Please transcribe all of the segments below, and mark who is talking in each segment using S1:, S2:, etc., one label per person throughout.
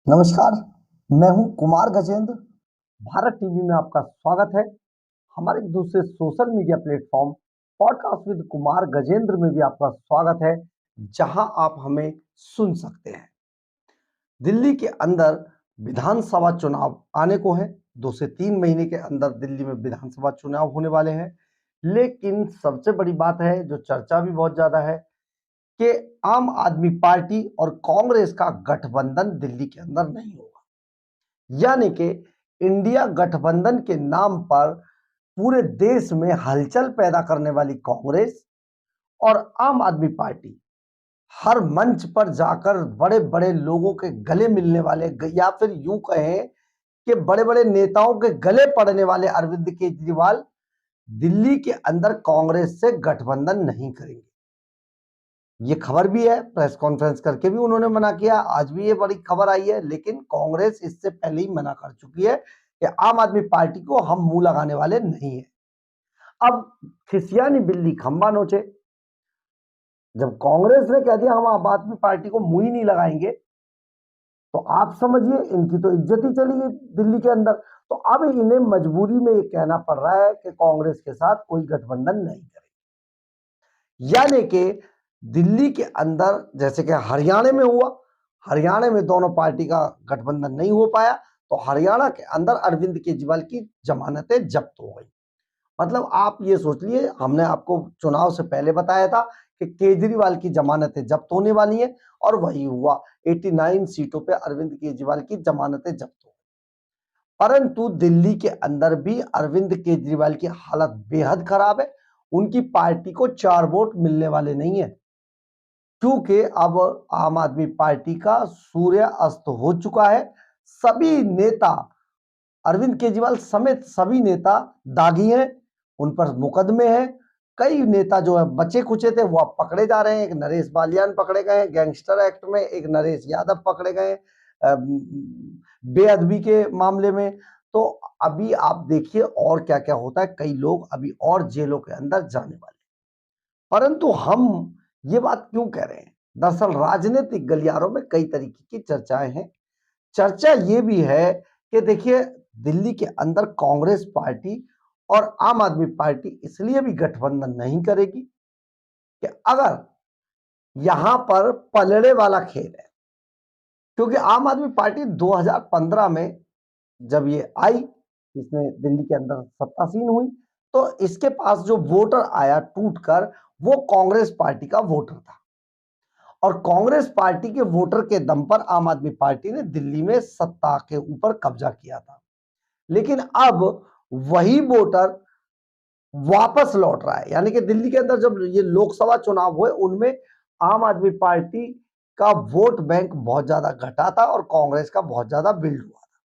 S1: नमस्कार, मैं हूं कुमार गजेंद्र। भारत टीवी में आपका स्वागत है। हमारे एक दूसरे social media platform podcast with Kumar Gajendra में भी आपका स्वागत है, जहां आप हमें सुन सकते हैं। दिल्ली के अंदर विधानसभा चुनाव आने को है। 2 से 3 महीने के अंदर दिल्ली में विधानसभा चुनाव होने वाले हैं। लेकिन सबसे बड़ी बात है, जो चर्चा भी बहुत ज्यादा है, कि आम आदमी पार्टी और कांग्रेस का गठबंधन दिल्ली के अंदर नहीं होगा। यानी कि इंडिया गठबंधन के नाम पर पूरे देश में हलचल पैदा करने वाली कांग्रेस और आम आदमी पार्टी हर मंच पर जाकर बड़े बड़े लोगों के गले मिलने वाले, या फिर यूं कहें कि बड़े बड़े नेताओं के गले पड़ने वाले अरविंद केजरीवाल दिल्ली के अंदर कांग्रेस से गठबंधन नहीं करेंगे। ये खबर भी है, प्रेस कॉन्फ्रेंस करके भी उन्होंने मना किया। आज भी ये बड़ी खबर आई है, लेकिन कांग्रेस इससे पहले ही मना कर चुकी है कि आम आदमी पार्टी को हम मुंह लगाने वाले नहीं है। अब खिसियानी बिल्ली खंबा नोचे। जब कांग्रेस ने कह दिया हम आम आदमी पार्टी को मुंह ही नहीं लगाएंगे, तो आप समझिए इनकी तो इज्जत ही चली गई दिल्ली के अंदर। तो अब इन्हें मजबूरी में ये कहना पड़ रहा है कि कांग्रेस के साथ कोई गठबंधन नहीं करेगी। यानी कि दिल्ली के अंदर, जैसे कि हरियाणा में हुआ, हरियाणा में दोनों पार्टी का गठबंधन नहीं हो पाया, तो हरियाणा के अंदर अरविंद केजरीवाल की जमानतें जब्त हो गई। मतलब आप ये सोच लिए, हमने आपको चुनाव से पहले बताया था कि केजरीवाल की जमानतें जब्त होने वाली हैं, और वही हुआ। 89 सीटों पे अरविंद केजरीवाल की जमानतें जब्त हो गई। परंतु दिल्ली के अंदर भी अरविंद केजरीवाल की हालत बेहद खराब है। उनकी पार्टी को 4 वोट मिलने वाले नहीं है, क्योंकि अब आम आदमी पार्टी का सूर्य अस्त हो चुका है। सभी नेता, अरविंद केजरीवाल समेत सभी नेता दागी हैं, उन पर मुकदमे हैं। कई नेता जो है बचे खुचे थे, वो अब पकड़े जा रहे हैं। एक नरेश बालियान पकड़े गए हैं गैंगस्टर एक्ट में, एक नरेश यादव पकड़े गए बेअदबी के मामले में। तो अभी आप देखिए और क्या क्या होता है। कई लोग अभी और जेलों के अंदर जाने वाले। परंतु हम ये बात क्यों कह रहे हैं? दरअसल राजनीतिक गलियारों में कई तरीके की चर्चाएं हैं। चर्चा ये भी है कि देखिए, दिल्ली के अंदर कांग्रेस पार्टी और आम आदमी पार्टी इसलिए भी गठबंधन नहीं करेगी कि अगर यहां पर पलड़े वाला खेल है। क्योंकि आम आदमी पार्टी 2015 में जब ये आई, इसने दिल्ली के अंदर सत्तासीन हुई, तो इसके पास जो वोटर आया टूटकर, वो कांग्रेस पार्टी का वोटर था। और कांग्रेस पार्टी के वोटर के दम पर आम आदमी पार्टी ने दिल्ली में सत्ता के ऊपर कब्जा किया था। लेकिन अब वही वोटर वापस लौट रहा है। यानी कि दिल्ली के अंदर जब ये लोकसभा चुनाव हुए, उनमें आम आदमी पार्टी का वोट बैंक बहुत ज्यादा घटा था और कांग्रेस का बहुत ज्यादा बिल्ड हुआ था।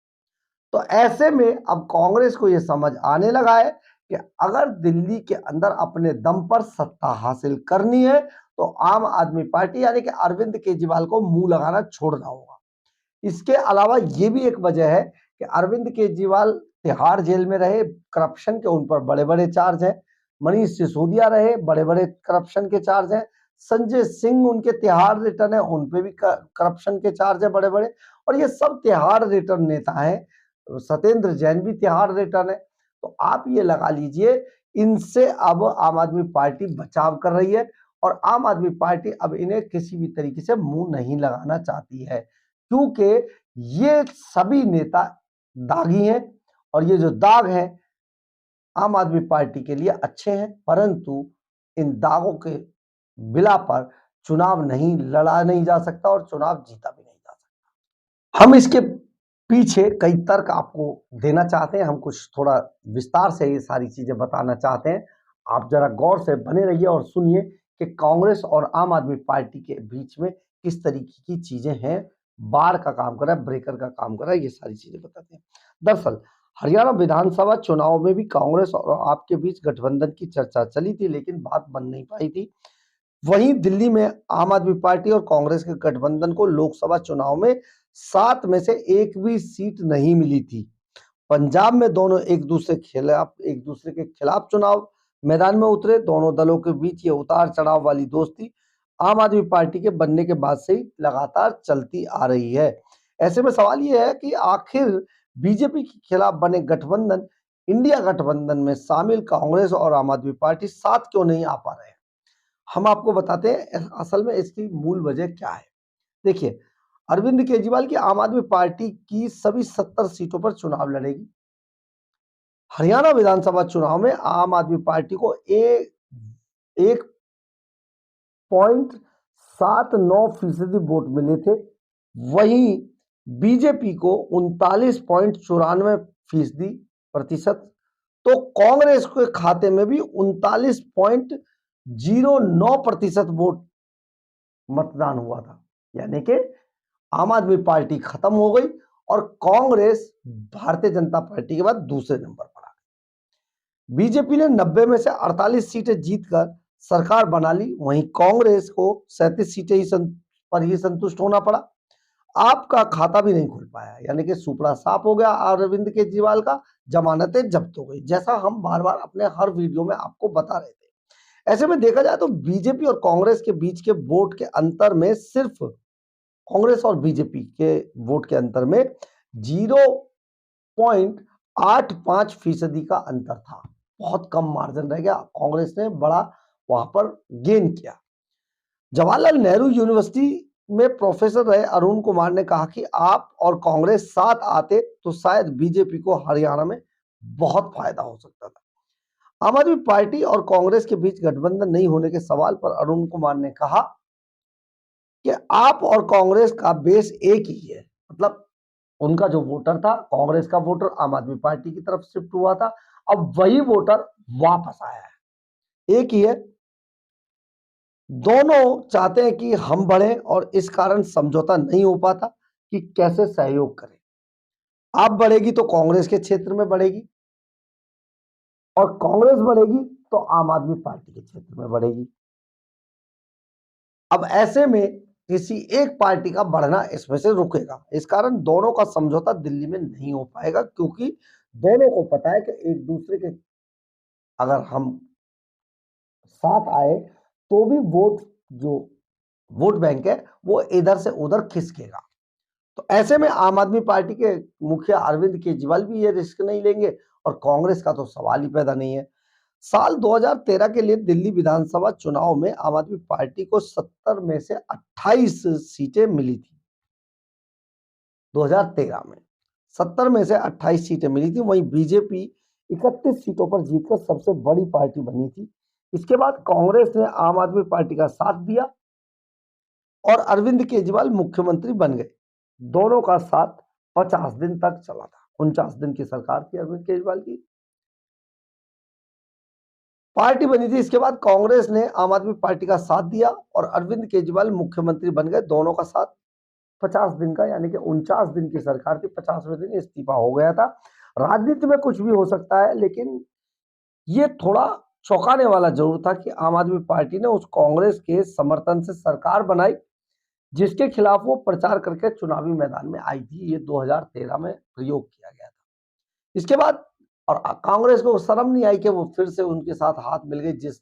S1: तो ऐसे में अब कांग्रेस को यह समझ आने लगा है कि अगर दिल्ली के अंदर अपने दम पर सत्ता हासिल करनी है, तो आम आदमी पार्टी यानी कि अरविंद केजरीवाल को मुंह लगाना छोड़ना होगा। इसके अलावा ये भी एक वजह है कि अरविंद केजरीवाल तिहाड़ जेल में रहे, करप्शन के उन पर बड़े बड़े चार्ज हैं। मनीष सिसोदिया रहे, बड़े बड़े करप्शन के चार्ज हैं। संजय सिंह उनके तिहाड़ रिटर्न है, उन पे भी करप्शन के चार्ज है बड़े बड़े। और ये सब तिहाड़ रिटर्न नेता हैं। सत्येंद्र जैन भी तिहाड़ रिटर्न है। तो आप ये लगा लीजिए, इनसे अब आम आदमी पार्टी बचाव कर रही है, और आम आदमी पार्टी अब इन्हें किसी भी तरीके से मुंह नहीं लगाना चाहती है, क्योंकि ये सभी नेता दागी हैं। और ये जो दाग हैं आम आदमी पार्टी के लिए अच्छे हैं, परंतु इन दागों के बिला पर चुनाव नहीं लड़ा नहीं जा सकता और चुनाव जीता भी नहीं जा सकता। हम इसके पीछे कई तर्क आपको देना चाहते हैं। हम कुछ थोड़ा विस्तार से ये सारी चीजें बताना चाहते हैं। आप जरा गौर से बने रहिए और सुनिए कि कांग्रेस और आम आदमी पार्टी के बीच में किस तरीके की चीजें हैं। बार का काम कर रहा है, ब्रेकर का काम कर रहा है, ये सारी चीजें बताते हैं। दरअसल हरियाणा विधानसभा चुनाव में भी कांग्रेस और आप के बीच गठबंधन की चर्चा चली थी, लेकिन बात बन नहीं पाई थी। वहीं दिल्ली में आम आदमी पार्टी और कांग्रेस के गठबंधन को लोकसभा चुनाव में 7 में से एक भी सीट नहीं मिली थी। पंजाब में दोनों एक दूसरे के खिलाफ चुनाव मैदान में उतरे। दोनों दलों के बीच ये उतार चढ़ाव वाली दोस्ती आम आदमी पार्टी के बनने के बाद से ही लगातार चलती आ रही है। ऐसे में सवाल ये है कि आखिर बीजेपी के खिलाफ बने गठबंधन इंडिया गठबंधन में शामिल कांग्रेस और आम आदमी पार्टी साथ क्यों नहीं आ पा रहे हैं। हम आपको बताते हैं असल में इसकी मूल वजह क्या है। देखिए, अरविंद केजरीवाल की आम आदमी पार्टी की सभी 70 सीटों पर चुनाव लड़ेगी। हरियाणा विधानसभा चुनाव में आम आदमी पार्टी को 1.79% वोट मिले थे, वहीं बीजेपी को 39.94% तो कांग्रेस के खाते में भी 39.09% वोट मतदान हुआ था। यानी कि आम आदमी पार्टी खत्म हो गई और कांग्रेस भारतीय जनता पार्टी के बाद दूसरे नंबर पर आ गई। बीजेपी ने 90 में से 48 सीटें जीतकर सरकार बना ली, वहीं कांग्रेस को 37 सीटें पर ही संतुष्ट होना पड़ा। आपका खाता भी नहीं खुल पाया, यानी कि सुपड़ा साफ हो गया अरविंद केजरीवाल का, जमानतें जब्त हो गई, जैसा हम बार बार अपने हर वीडियो में आपको बता रहे थे। ऐसे में देखा जाए तो बीजेपी और कांग्रेस के बीच के वोट के अंतर में सिर्फ कांग्रेस और बीजेपी के वोट के अंतर में 0.85% का अंतर था। बहुत कम मार्जिन रह गया, कांग्रेस ने बड़ा वहां पर गेन किया। जवाहरलाल नेहरू यूनिवर्सिटी में प्रोफेसर रहे अरुण कुमार ने कहा कि आप और कांग्रेस साथ आते तो शायद बीजेपी को हरियाणा में बहुत फायदा हो सकता था। आम आदमी पार्टी और कांग्रेस के बीच गठबंधन नहीं होने के सवाल पर अरुण कुमार ने कहा कि आप और कांग्रेस का बेस एक ही है। मतलब उनका जो वोटर था, कांग्रेस का वोटर आम आदमी पार्टी की तरफ शिफ्ट हुआ था, अब वही वोटर वापस आया है, एक ही है। दोनों चाहते हैं कि हम बढ़े और इस कारण समझौता नहीं हो पाता कि कैसे सहयोग करें। आप बढ़ेगी तो कांग्रेस के क्षेत्र में बढ़ेगी और कांग्रेस बढ़ेगी तो आम आदमी पार्टी के क्षेत्र में बढ़ेगी। अब ऐसे में किसी एक पार्टी का बढ़ना इसमें से रुकेगा, इस कारण दोनों का समझौता दिल्ली में नहीं हो पाएगा, क्योंकि दोनों को पता है कि एक दूसरे के अगर हम साथ आए तो भी वोट बैंक है वो इधर से उधर खिसकेगा। तो ऐसे में आम आदमी पार्टी के मुखिया अरविंद केजरीवाल भी ये रिस्क नहीं लेंगे और कांग्रेस का तो सवाल ही पैदा नहीं है। साल 2013 के लिए दिल्ली विधानसभा चुनाव में आम आदमी पार्टी को 70 में से 28 सीटें मिली थी। 2013 में 70 में से 28 सीटें मिली थी, वहीं बीजेपी 31 सीटों पर जीतकर सबसे बड़ी पार्टी बनी थी। इसके बाद कांग्रेस ने आम आदमी पार्टी का साथ दिया और अरविंद केजरीवाल मुख्यमंत्री बन गए। दोनों का साथ 50 दिन तक चला था। 49 दिन की सरकार थी अरविंद केजरीवाल की, पार्टी बनी थी। इसके बाद कांग्रेस ने आम आदमी पार्टी का साथ दिया और अरविंद केजरीवाल मुख्यमंत्री बन गए। दोनों का साथ 50 दिन का, यानी कि 49 दिन की सरकार थी, 50वें दिन इस्तीफा हो गया था। राजनीति में कुछ भी हो सकता है, लेकिन ये थोड़ा चौंकाने वाला जरूर था कि आम आदमी पार्टी ने उस कांग्रेस के समर्थन से सरकार बनाई जिसके खिलाफ वो प्रचार करके चुनावी मैदान में आई थी। ये 2013 में प्रयोग किया गया था। इसके बाद और कांग्रेस को शर्म नहीं आई कि वो फिर से उनके साथ हाथ मिल गई, जिस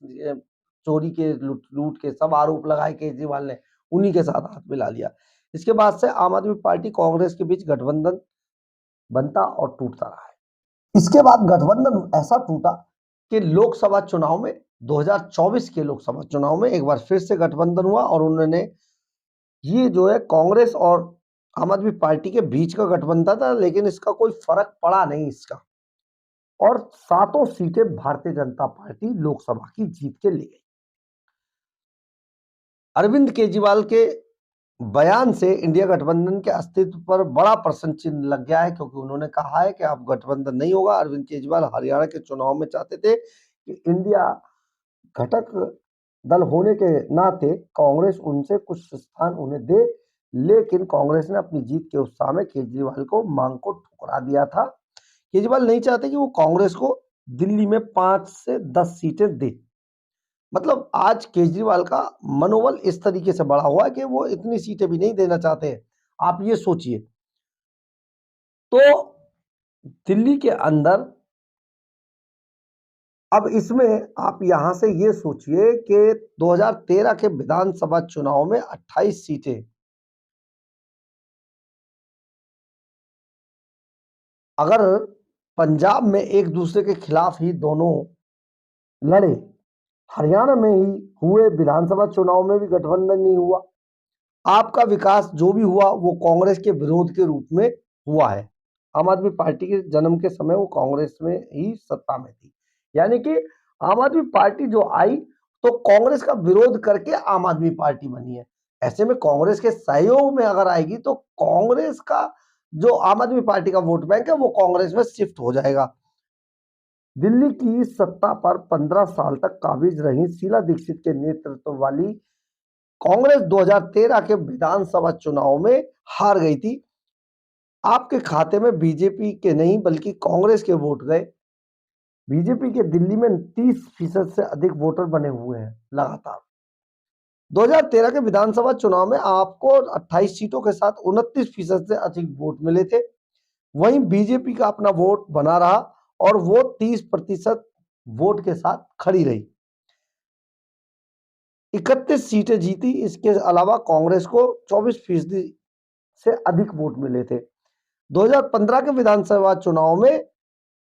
S1: चोरी के लूट के सब आरोप लगाए केजरीवाल ने, उन्हीं के साथ हाथ मिला लिया। इसके बाद से आम आदमी पार्टी कांग्रेस के बीच गठबंधन बनता और टूटता रहा है। इसके बाद गठबंधन ऐसा टूटा कि लोकसभा चुनाव में 2024 के लोकसभा चुनाव में एक बार फिर से गठबंधन हुआ और उन्होंने ये जो है कांग्रेस और आम आदमी पार्टी के बीच का गठबंधन था, लेकिन इसका कोई फर्क पड़ा नहीं इसका, और 7 सीटें भारतीय जनता पार्टी लोकसभा की जीत के ले गई। अरविंद केजरीवाल के बयान से इंडिया गठबंधन के अस्तित्व पर बड़ा प्रश्न चिन्ह लग गया है, क्योंकि उन्होंने कहा है कि अब गठबंधन नहीं होगा। अरविंद केजरीवाल हरियाणा के चुनाव में चाहते थे कि इंडिया घटक दल होने के नाते कांग्रेस उनसे कुछ स्थान उन्हें दे, लेकिन कांग्रेस ने अपनी जीत के उत्साह में केजरीवाल को मांग को ठुकरा दिया था। केजरीवाल नहीं चाहते कि वो कांग्रेस को दिल्ली में 5 से 10 सीटें दे। मतलब आज केजरीवाल का मनोबल इस तरीके से बढ़ा हुआ है कि वो इतनी सीटें भी नहीं देना चाहते हैं। आप ये सोचिए, तो दिल्ली के अंदर अब इसमें आप यहां से ये सोचिए कि 2013 के विधानसभा चुनाव में 28 सीटें अगर पंजाब में एक दूसरे के खिलाफ ही दोनों लड़े, हरियाणा में ही हुए विधानसभा चुनाव में भी गठबंधन नहीं हुआ, आपका विकास जो भी हुआ वो कांग्रेस के विरोध के रूप में हुआ है। आम आदमी पार्टी के जन्म के समय वो कांग्रेस में ही सत्ता में थी, यानी कि आम आदमी पार्टी जो आई तो कांग्रेस का विरोध करके आम आदमी पार्टी बनी है। ऐसे में कांग्रेस के सहयोग में अगर आएगी तो कांग्रेस का जो आम आदमी पार्टी का वोट बैंक है वो कांग्रेस में शिफ्ट हो जाएगा। दिल्ली की सत्ता पर 15 साल तक काबिज रही शीला दीक्षित के नेतृत्व वाली कांग्रेस 2013 के विधानसभा चुनाव में हार गई थी। आपके खाते में बीजेपी के नहीं बल्कि कांग्रेस के वोट गए। बीजेपी के दिल्ली में 30% से अधिक वोटर बने हुए हैं लगातार। 2013 के विधानसभा चुनाव में आपको 28 सीटों के साथ 29% से अधिक वोट मिले थे। वहीं बीजेपी का अपना वोट बना रहा और वो 30% वोट के साथ खड़ी रही, 31 सीटें जीती। इसके अलावा कांग्रेस को 24% से अधिक वोट मिले थे। 2015 के विधानसभा चुनाव में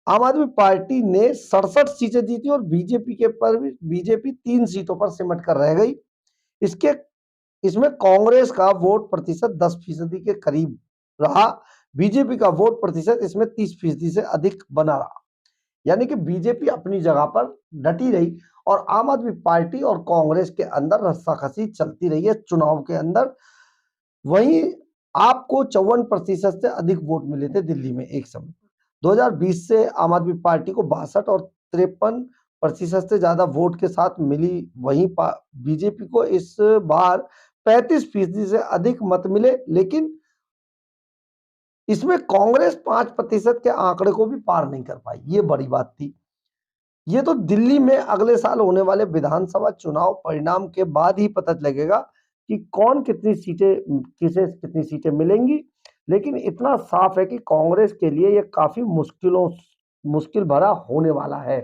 S1: आम आदमी पार्टी ने 67 सीटें जीती और बीजेपी 3 सीटों पर सिमट कर रह गई। इसमें कांग्रेस का वोट प्रतिशत 10% के करीब रहा। बीजेपी का वोट प्रतिशत इसमें 30% से अधिक बना रहा, यानी कि बीजेपी अपनी जगह पर डटी रही और आम आदमी पार्टी और कांग्रेस के अंदर रस्साकसी चलती रही है चुनाव के अंदर। वहीं आपको 54% से अधिक वोट मिले थे दिल्ली में एक समय। 2020 से आम आदमी पार्टी को 62 और 53% से ज्यादा वोट के साथ मिली। वहीं बीजेपी को इस बार 35% से अधिक मत मिले, लेकिन इसमें कांग्रेस 5% के आंकड़े को भी पार नहीं कर पाई। ये बड़ी बात थी। ये तो दिल्ली में अगले साल होने वाले विधानसभा चुनाव परिणाम के बाद ही पता लगेगा कि कौन कितनी सीटें किसे कितनी सीटें मिलेंगी। लेकिन इतना साफ है कि कांग्रेस के लिए ये काफी मुश्किल भरा होने वाला है।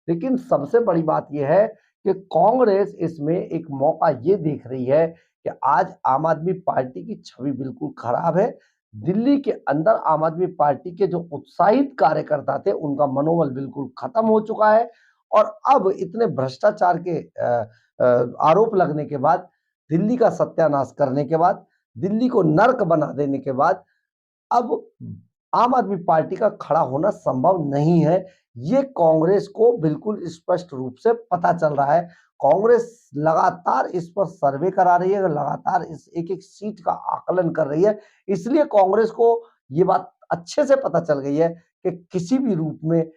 S1: लेकिन सबसे बड़ी बात यह है कि कांग्रेस इसमें एक मौका ये देख रही है कि आज आम आदमी पार्टी की छवि बिल्कुल खराब है। दिल्ली के अंदर आम आदमी पार्टी के जो उत्साहित कार्यकर्ता थे उनका मनोबल बिल्कुल खत्म हो चुका है और अब इतने भ्रष्टाचार के आरोप लगने के बाद, दिल्ली का सत्यानाश करने के बाद, दिल्ली को नर्क बना देने के बाद अब आम आदमी पार्टी का खड़ा होना संभव नहीं है। ये कांग्रेस को बिल्कुल स्पष्ट रूप से पता चल रहा है। कांग्रेस लगातार इस पर सर्वे करा रही है, लगातार इस एक एक सीट का आकलन कर रही है। इसलिए कांग्रेस को ये बात अच्छे से पता चल गई है कि किसी भी रूप में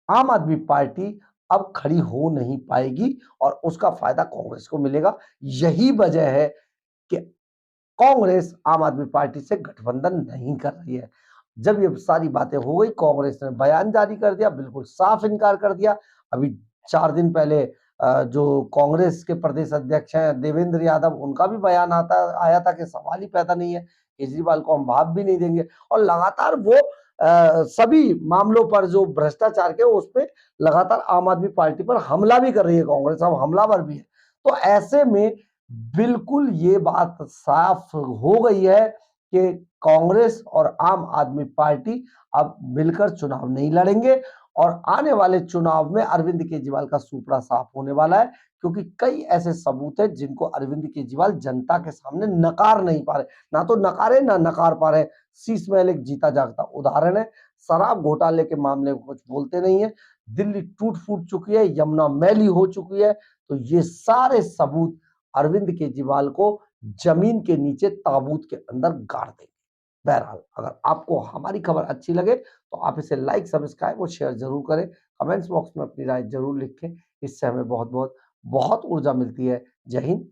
S1: आम आदमी पार्टी अब खड़ी हो नहीं पाएगी और उसका फायदा कांग्रेस को मिलेगा। यही वजह है कि कांग्रेस आम आदमी पार्टी से गठबंधन नहीं कर रही है। जब ये सारी बातें हो गई, कांग्रेस ने बयान जारी कर दिया, बिल्कुल साफ इनकार कर दिया। अभी 4 दिन पहले जो कांग्रेस के प्रदेश अध्यक्ष हैं देवेंद्र यादव, उनका भी बयान आया था कि सवाल ही पैदा नहीं है, केजरीवाल को हम भाव भी नहीं देंगे। और लगातार वो सभी मामलों पर जो भ्रष्टाचार के उस पर लगातार आम आदमी पार्टी पर हमला भी कर रही है कांग्रेस, अब हमलावर भी है। तो ऐसे में बिल्कुल ये बात साफ हो गई है कि कांग्रेस और आम आदमी पार्टी अब मिलकर चुनाव नहीं लड़ेंगे और आने वाले चुनाव में अरविंद केजरीवाल का सुपड़ा साफ होने वाला है, क्योंकि कई ऐसे सबूत हैं जिनको अरविंद केजरीवाल जनता के सामने नकार नहीं पा रहे। ना तो नकारे ना नकार पा रहे। शीश महल एक जीता जागता उदाहरण है। शराब घोटाले के मामले में कुछ बोलते नहीं है। दिल्ली टूट फूट चुकी है, यमुना मैली हो चुकी है। तो ये सारे सबूत अरविंद केजरीवाल को जमीन के नीचे ताबूत के अंदर गाड़ देंगे। बहरहाल, अगर आपको हमारी खबर अच्छी लगे तो आप इसे लाइक, सब्सक्राइब और शेयर जरूर करें। कमेंट्स बॉक्स में अपनी राय जरूर लिखें। इससे हमें बहुत बहुत बहुत ऊर्जा मिलती है। जय हिंद।